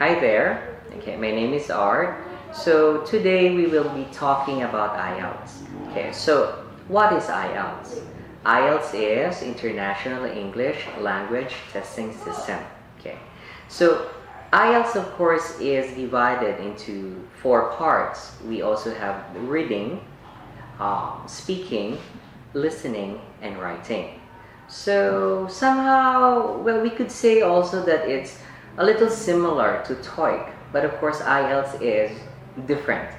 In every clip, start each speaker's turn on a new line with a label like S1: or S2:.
S1: Hi there. Okay, my name is Art. So today we will be talking about IELTS. Okay, so what is IELTS? IELTS is International English Language Testing System. Okay, so IELTS of course is divided into 4 parts. We also have reading, speaking, listening, and writing. So somehow, well, we could say also that it's a little similar to TOEIC, but of course IELTS is different.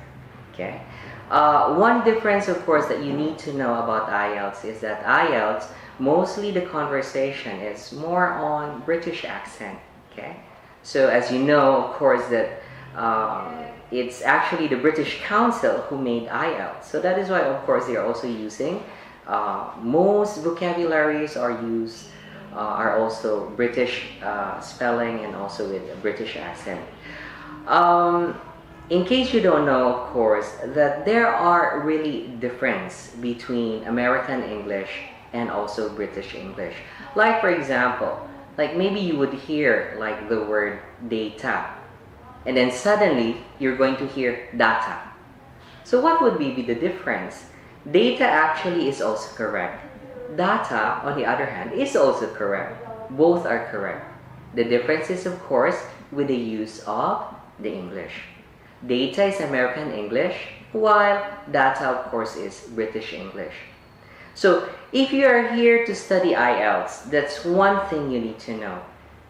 S1: Okay, one difference of course that you need to know about IELTS is that IELTS, mostly the conversation is more on British accent. Okay, so as you know of course that it's actually the British Council who made IELTS, so that is why of course they are also using most vocabularies are also British spelling and also with a British accent. In case you don't know, of course, that there are really difference between American English and also British English. Like for example, like maybe you would hear like the word data, and then suddenly you're going to hear data. So what would be the difference? Data actually is also correct. Data, on the other hand, is also correct. Both are correct. The difference is, of course, with the use of the English. Data is American English, while data, of course, is British English. So, if you are here to study IELTS, that's one thing you need to know.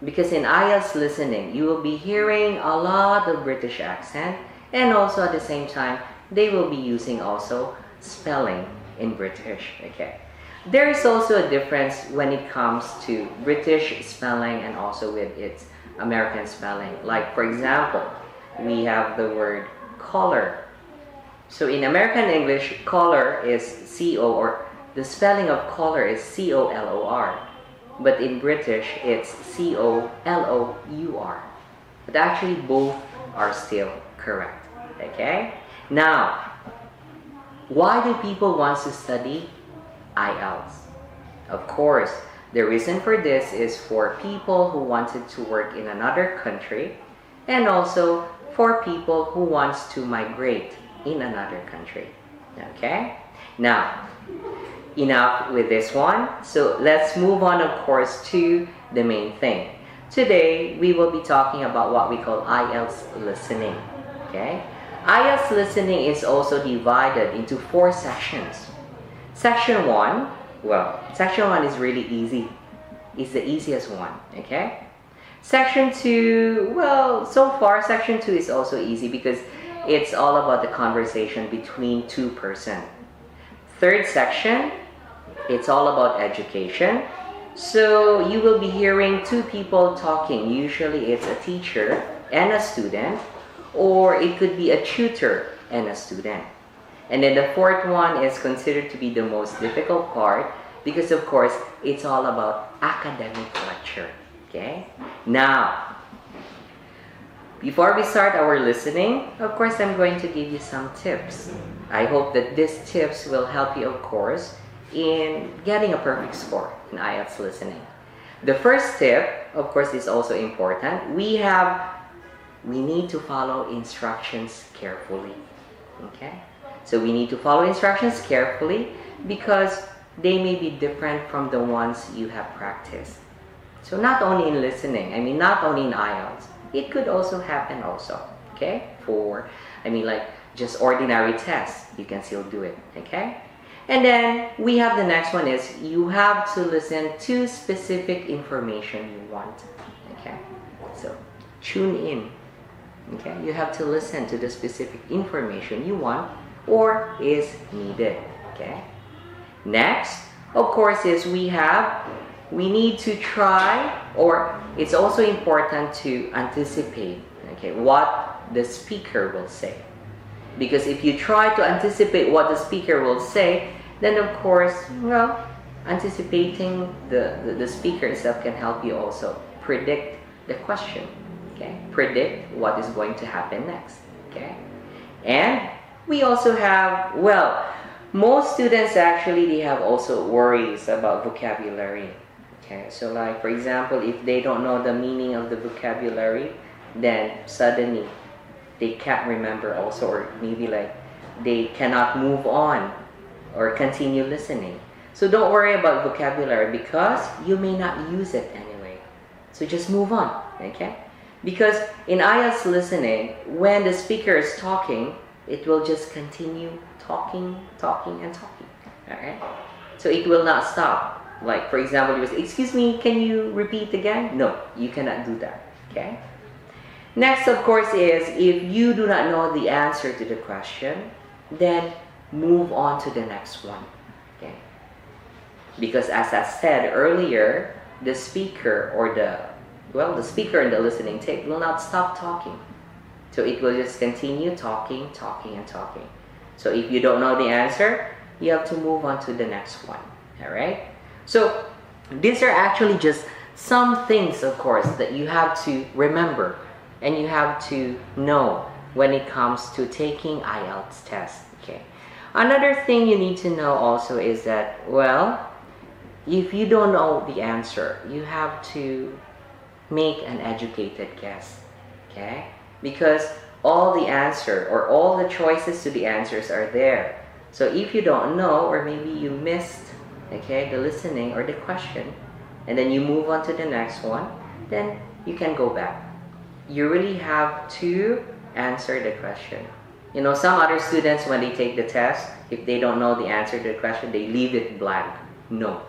S1: Because in IELTS listening, you will be hearing a lot of British accent, and also at the same time, they will be using also spelling in British. Okay. There is also a difference when it comes to British spelling and also with its American spelling. Like for example, we have the word color. So in American English, color is C-O, or the spelling of color is C-O-L-O-R. But in British, it's C-O-L-O-U-R. But actually both are still correct. Okay? Now, why do people want to study IELTS? Of course, the reason for this is for people who wanted to work in another country, and also for people who wants to migrate in another country. Okay? Now, enough with this one. So let's move on, of course, to the main thing. Today, we will be talking about what we call IELTS listening. Okay? IELTS listening is also divided into 4 sections. Section 1, well, section 1 is really easy. It's the easiest one, okay? Section 2, well, so far section 2 is also easy because it's all about the conversation between 2 persons. Third section, it's all about education. So you will be hearing 2 people talking. Usually it's a teacher and a student, or it could be a tutor and a student. And then the 4th one is considered to be the most difficult part because of course it's all about academic lecture. Okay? Now, before we start our listening, of course I'm going to give you some tips. I hope that these tips will help you, of course, in getting a perfect score in IELTS listening. The first tip, of course, is also important. We need to follow instructions carefully. Okay? So we need to follow instructions carefully because they may be different from the ones you have practiced. So not only in listening, not only in IELTS, it could also happen also, okay? Like just ordinary tests, you can still do it, okay? And then we have the next one is you have to listen to specific information you want, okay? So tune in. Okay, you have to listen to the specific information you want or is needed. Okay. Next, of course, is we need to try, or it's also important to anticipate, okay, what the speaker will say. Because if you try to anticipate what the speaker will say, then of course, well, anticipating the speaker itself can help you also predict the question. Okay? Predict what is going to happen next. Okay? And we also have, well, most students actually, they have also worries about vocabulary. Okay? So like, for example, if they don't know the meaning of the vocabulary, then suddenly they can't remember also, or maybe like they cannot move on or continue listening. So don't worry about vocabulary because you may not use it anyway. So just move on, okay? Because in IELTS listening, when the speaker is talking, it will just continue talking, talking, and talking, alright? So it will not stop. Like, for example, you will say, excuse me, can you repeat again? No, you cannot do that, okay? Next, of course, is if you do not know the answer to the question, then move on to the next one, okay? Because as I said earlier, the speaker or the speaker in the listening tape will not stop talking. So it will just continue talking, talking, and talking. So if you don't know the answer, you have to move on to the next one, all right? So these are actually just some things, of course, that you have to remember and you have to know when it comes to taking IELTS test, okay? Another thing you need to know also is that, well, if you don't know the answer, you have to make an educated guess, okay? Because all the answer or all the choices to the answers are there. So if you don't know, or maybe you missed, okay, the listening or the question, and then you move on to the next one, then you can go back. You really have to answer the question. You know, some other students, when they take the test, if they don't know the answer to the question, they leave it blank. No.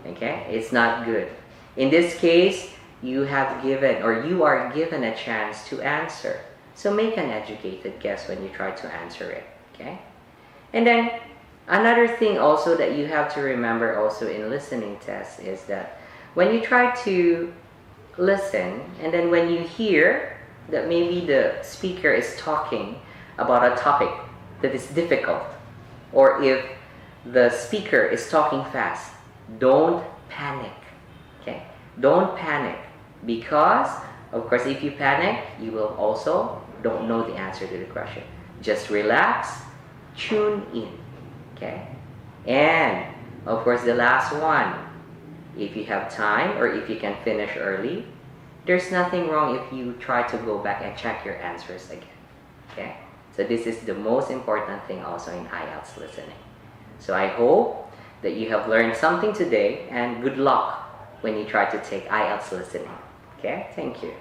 S1: Okay? It's not good. In this case, you have given, or you are given a chance to answer. So make an educated guess when you try to answer it. Okay? And then, another thing also that you have to remember also in listening tests is that when you try to listen, and then when you hear that maybe the speaker is talking about a topic that is difficult, or if the speaker is talking fast, don't panic, okay? Don't panic, because of course if you panic, you will also don't know the answer to the question. Just relax, tune in, okay? And of course the last one, if you have time or if you can finish early, there's nothing wrong if you try to go back and check your answers again, okay? So this is the most important thing also in IELTS listening. So I hope that you have learned something today, and good luck when you try to take IELTS listening. Okay, thank you.